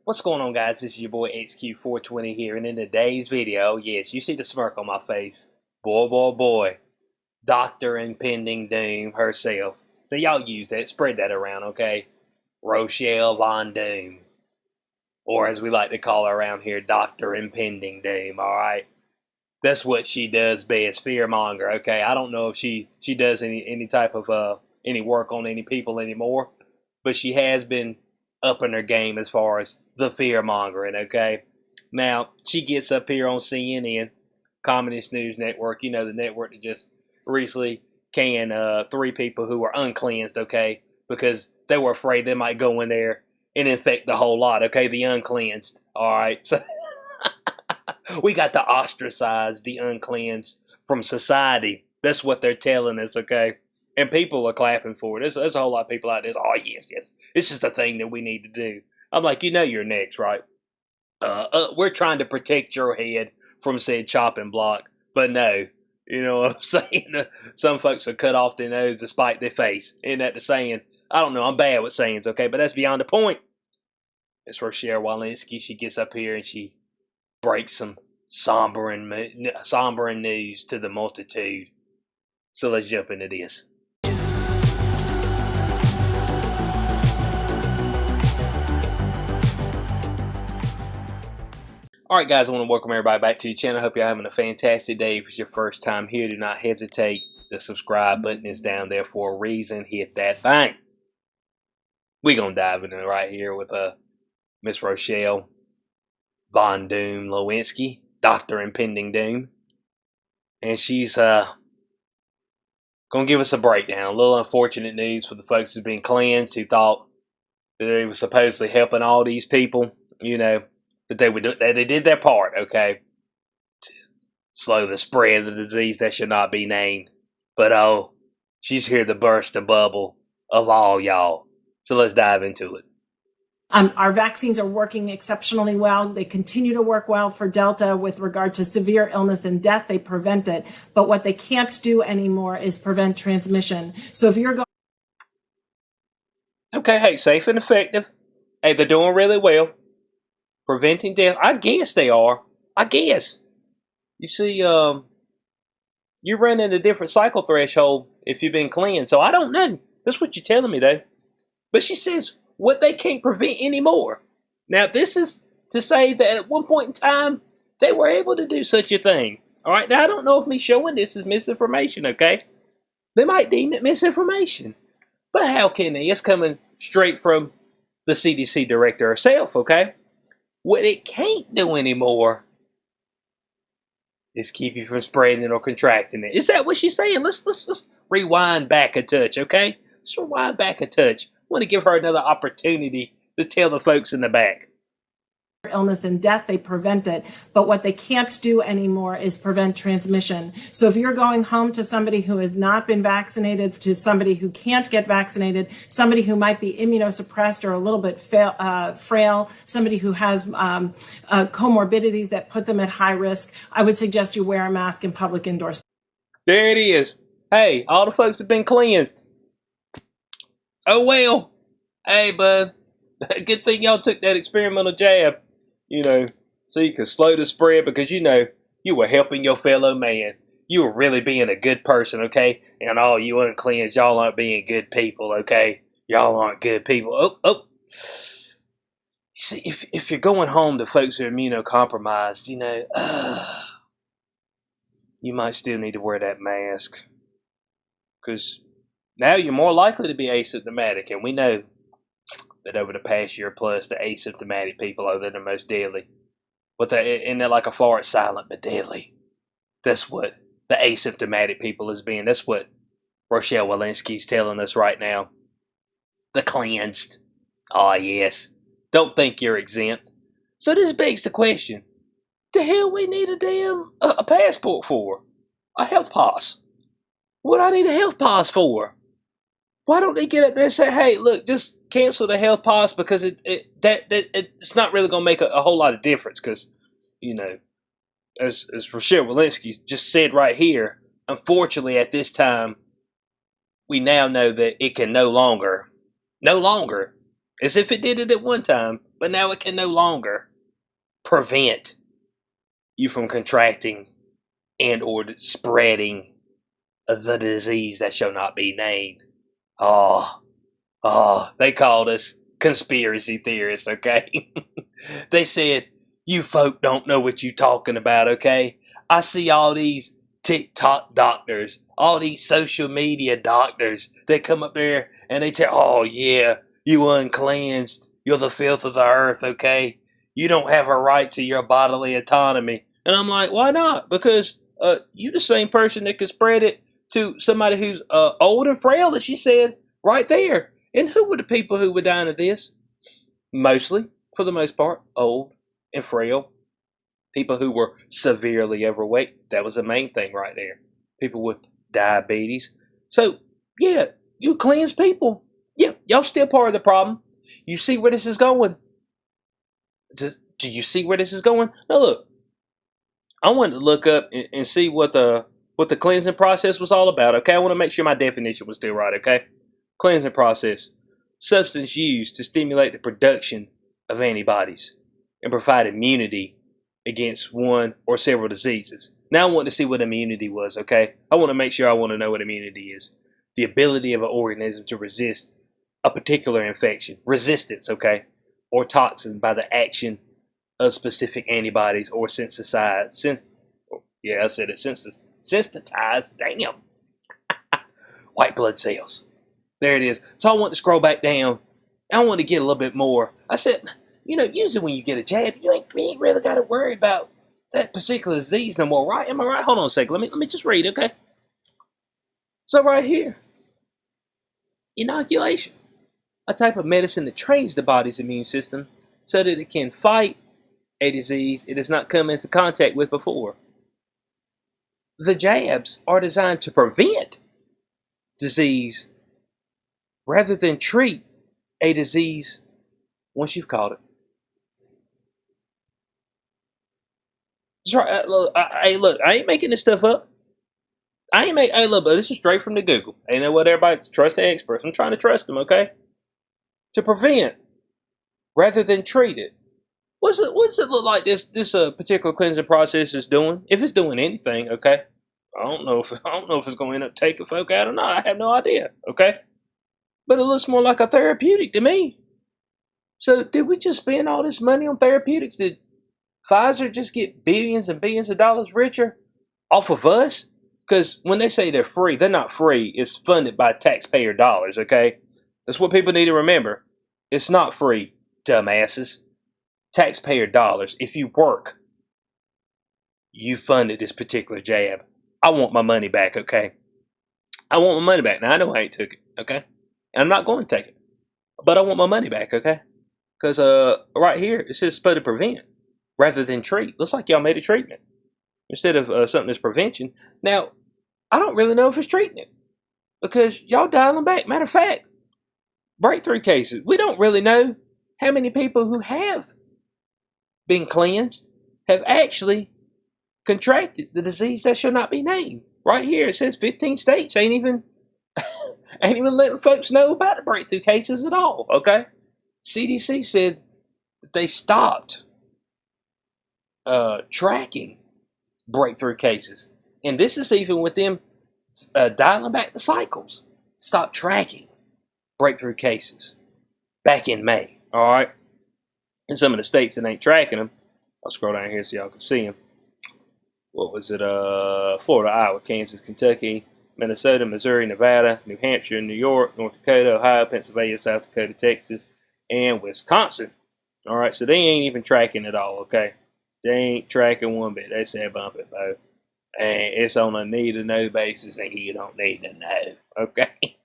What's going on, guys? This is your boy XQ420 here, and in today's video, yes, you see the smirk on my face. Boy, Dr. Impending Doom herself. Now y'all use that, spread that around, okay? Rochelle Von Doom. Or as we like to call her around here, Dr. Impending Doom, alright? That's what she does best, fearmonger, okay? I don't know if she does any type of any work on any people anymore, but she has been upping her game as far as the fear mongering, okay? Now, she gets up here on CNN, Communist News Network, you know, the network that just recently canned 3 people who were uncleansed, okay? Because they were afraid they might go in there and infect the whole lot, okay? The uncleansed, alright? So we got to ostracize the uncleansed from society. That's what they're telling us, okay? And people are clapping for it. There's a whole lot of people out there. Oh, yes. This is the thing that we need to do. I'm like, you know you're next, right? We're trying to protect your head from said chopping block. But no. You know what I'm saying? Some folks are cut off their nose to spite their face. Isn't that the saying? I don't know. I'm bad with sayings, okay? But that's beyond the point. It's Rochelle Walensky. She gets up here and she breaks some sombering news to the multitude. So let's jump into this. Alright guys, I want to welcome everybody back to the channel. Hope you're having a fantastic day. If it's your first time here, do not hesitate. The subscribe button is down there for a reason. Hit that thing. We're going to dive into it right here with Miss Rochelle Von Doom Lewinsky, Dr. Impending Doom. And she's going to give us a breakdown. A little unfortunate news for the folks who've been cleansed, who thought that they were supposedly helping all these people, you know, that they did their part, okay, to slow the spread of the disease that should not be named. But oh, she's here to burst the bubble of all y'all. So let's dive into it. Our vaccines are working exceptionally well. They continue to work well for Delta with regard to severe illness and death. They prevent it. But what they can't do anymore is prevent transmission. So if you're going... Okay, hey, safe and effective. Hey, they're doing really well. Preventing death. I guess they are. I guess. You see, you're running a different cycle threshold if you've been cleansed. So I don't know. That's what you're telling me, though. But she says what they can't prevent anymore. Now, this is to say that at one point in time, they were able to do such a thing. All right, now I don't know if me showing this is misinformation, okay? They might deem it misinformation. But how can they? It's coming straight from the CDC director herself, okay? What it can't do anymore is keep you from spreading it or contracting it. Is that what she's saying? Let's rewind back a touch, okay? Let's rewind back a touch. I want to give her another opportunity to tell the folks in the back. Illness and death, they prevent it. But what they can't do anymore is prevent transmission. So if you're going home to somebody who has not been vaccinated, to somebody who can't get vaccinated, somebody who might be immunosuppressed or a little bit frail, somebody who has comorbidities that put them at high risk, I would suggest you wear a mask in public indoors. There it is. Hey, all the folks have been cleansed. Oh well. Hey, bud. Good thing y'all took that experimental jab. You know, so you could slow the spread because, you know, you were helping your fellow man. You were really being a good person, okay? And all you uncleansed, y'all aren't being good people, okay? Y'all aren't good people. Oh. You see, if you're going home to folks who are immunocompromised, you know, you might still need to wear that mask. Because now you're more likely to be asymptomatic, and we know that over the past year plus, the asymptomatic people are the most deadly. But they're like a fart, silent but deadly. That's what the asymptomatic people is being. That's what Rochelle Walensky's telling us right now. The cleansed. Ah, yes. Don't think you're exempt. So this begs the question. The hell we need a passport for? A health pass. What do I need a health pass for? Why don't they get up there and say, hey, look, just cancel the health pass because it's not really going to make a whole lot of difference because, you know, as Rochelle Walensky just said right here, unfortunately at this time, we now know that it can no longer as if it did it at one time, but now it can no longer prevent you from contracting and or spreading the disease that shall not be named. They called us conspiracy theorists, okay? They said, you folk don't know what you talking about, okay? I see all these TikTok doctors, all these social media doctors, they come up there and they tell, oh yeah, you uncleansed, you're the filth of the earth, okay? You don't have a right to your bodily autonomy. And I'm like, why not? Because you the same person that could spread it to somebody who's old and frail, as she said, right there. And who were the people who were dying of this? Mostly, for the most part, old and frail. People who were severely overweight. That was the main thing right there. People with diabetes. So, yeah, you cleanse people. Yeah, y'all still part of the problem. You see where this is going? Do you see where this is going? Now look, I wanted to look up and see what the cleansing process was all about, okay? I want to make sure my definition was still right, okay? Cleansing process. Substance used to stimulate the production of antibodies and provide immunity against one or several diseases. Now I want to see what immunity was, okay? I want to make sure I want to know what immunity is. The ability of an organism to resist a particular infection. Resistance, okay? Or toxin by the action of specific antibodies or sensitized. Sensitized, damn. White blood cells. There it is. So I want to scroll back down. I want to get a little bit more. I said, usually when you get a jab, you ain't really got to worry about that particular disease no more, right? Am I right? Hold on a second. Let me just read, okay? So right here, inoculation, a type of medicine that trains the body's immune system so that it can fight a disease it has not come into contact with before. The jabs are designed to prevent disease rather than treat a disease once you've caught it. That's right. Look, I ain't making this stuff up. Hey, look, but this is straight from the Google. Ain't know what everybody trust the experts. I'm trying to trust them, okay? To prevent rather than treat it. What's it look like this particular cleansing process is doing? If it's doing anything, okay? I don't know if it's going to end up taking folk out or not. I have no idea, okay? But it looks more like a therapeutic to me. So did we just spend all this money on therapeutics? Did Pfizer just get billions and billions of dollars richer off of us? Because when they say they're free, they're not free. It's funded by taxpayer dollars, okay? That's what people need to remember. It's not free, dumbasses. Taxpayer dollars. If you work, you funded this particular jab. I want my money back, okay? I want my money back. Now, I know I ain't took it, okay? And I'm not going to take it. But I want my money back, okay? Because right here, it says supposed to prevent rather than treat. Looks like y'all made a treatment instead of something that's prevention. Now, I don't really know if it's treating it because y'all dialing back. Matter of fact, breakthrough cases. We don't really know how many people who have been cleansed have actually contracted the disease that shall not be named. Right here, it says 15 states ain't even letting folks know about the breakthrough cases at all, okay? CDC said that they stopped tracking breakthrough cases. And this is even with them dialing back the cycles. Stop tracking breakthrough cases back in May, all right? In some of the states that ain't tracking them, I'll scroll down here so y'all can see them. What was it? Florida, Iowa, Kansas, Kentucky, Minnesota, Missouri, Nevada, New Hampshire, New York, North Dakota, Ohio, Pennsylvania, South Dakota, Texas, and Wisconsin. All right, so they ain't even tracking it all, okay? They ain't tracking one bit. They said bump it, Bo. And it's on a need-to-know basis, and you don't need to know, okay?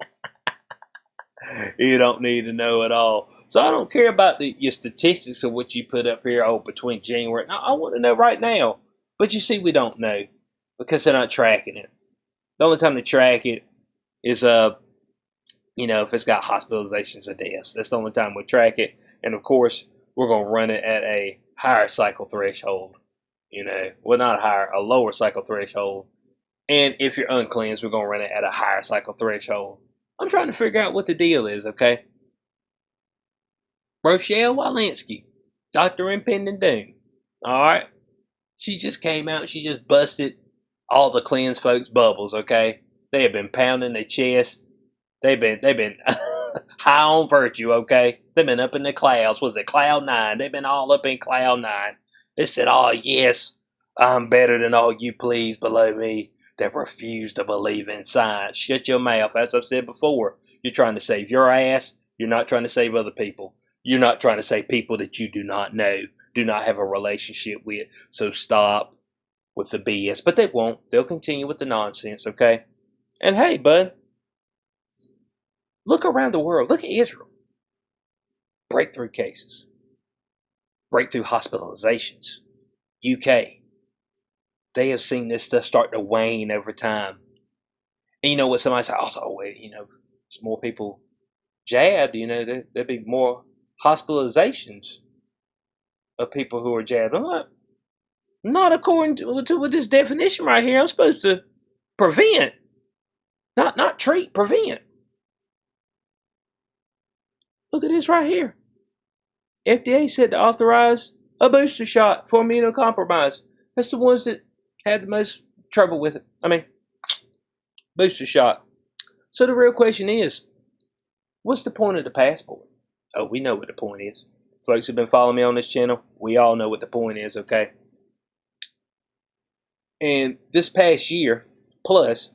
You don't need to know at all. So I don't care about your statistics of what you put up here, between January. No, I want to know right now. But you see, we don't know because they're not tracking it. The only time to track it is, if it's got hospitalizations or deaths. That's the only time we track it. And of course, we're going to run it at a higher cycle threshold. A lower cycle threshold. And if you're uncleansed, we're going to run it at a higher cycle threshold. I'm trying to figure out what the deal is, okay? Rochelle Walensky, Dr. Impending Doom. Alright? She just came out, she just busted all the cleanse folks' bubbles, okay? They have been pounding their chest. They've been high on virtue, okay? They've been up in the clouds. Was it cloud 9? They've been all up in cloud 9. They said, oh yes, I'm better than all you please below me that refuse to believe in science. Shut your mouth. As I've said before, you're trying to save your ass. You're not trying to save other people. You're not trying to save people that you do not know, do not have a relationship with. So stop with the BS. But they won't. They'll continue with the nonsense, okay? And hey, bud, look around the world. Look at Israel. Breakthrough cases. Breakthrough hospitalizations. UK. They have seen this stuff start to wane over time. And you know what? Somebody said, also, wait, it's more people jabbed, there'd be more hospitalizations of people who are jabbed. I'm like, not according to this definition right here. I'm supposed to prevent, not treat, prevent. Look at this right here. FDA said to authorize a booster shot for immunocompromised. That's the ones that had the most trouble with it. I mean, booster shot. So the real question is, what's the point of the passport? Oh, we know what the point is. Folks who've been following me on this channel, we all know what the point is, okay? And this past year, plus,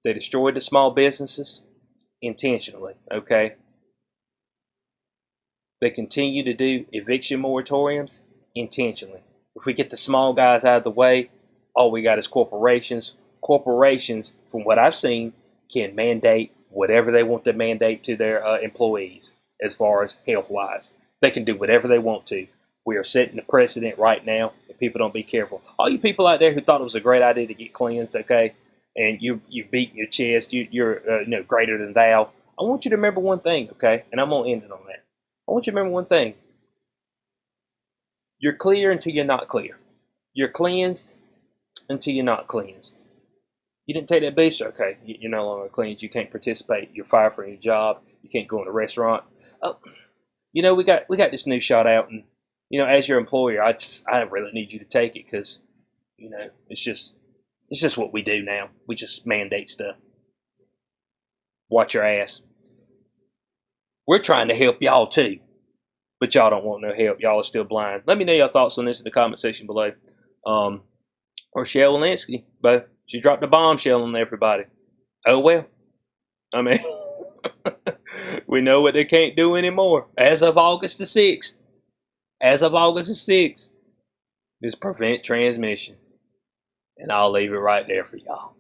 they destroyed the small businesses intentionally, okay? They continue to do eviction moratoriums intentionally. If we get the small guys out of the way, all we got is corporations. Corporations, from what I've seen, can mandate whatever they want to mandate to their employees as far as health-wise. They can do whatever they want to. We are setting the precedent right now, and people don't be careful. All you people out there who thought it was a great idea to get cleansed, okay, and you're beating your chest, you're greater than thou. I want you to remember one thing, okay, and I'm going to end it on that. I want you to remember one thing. You're clear until you're not clear. You're cleansed until you're not cleansed. You didn't take that booster, okay, you're no longer cleansed. You can't participate. You're fired from your job. You can't go in a restaurant. We got this new shot out, and as your employer, I really need you to take it because, it's just what we do now. We just mandate stuff. Watch your ass. We're trying to help y'all too, but y'all don't want no help. Y'all are still blind. Let me know your thoughts on this in the comment section below. Rochelle Walensky, but she dropped a bombshell on everybody. Oh well. I mean, we know what they can't do anymore. As of August the 6th, is prevent transmission. And I'll leave it right there for y'all.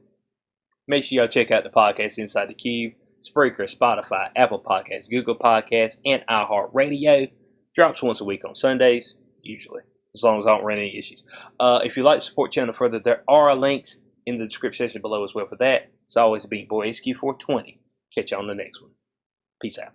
Make sure y'all check out the podcast Inside the Cube. Spreaker, Spotify, Apple Podcasts, Google Podcasts, and iHeartRadio. Drops once a week on Sundays, usually, as long as I don't run any issues. If you'd like to support the channel further, there are links in the description section below as well for that. It's always Beat Boy HQ420. Catch you on the next one. Peace out.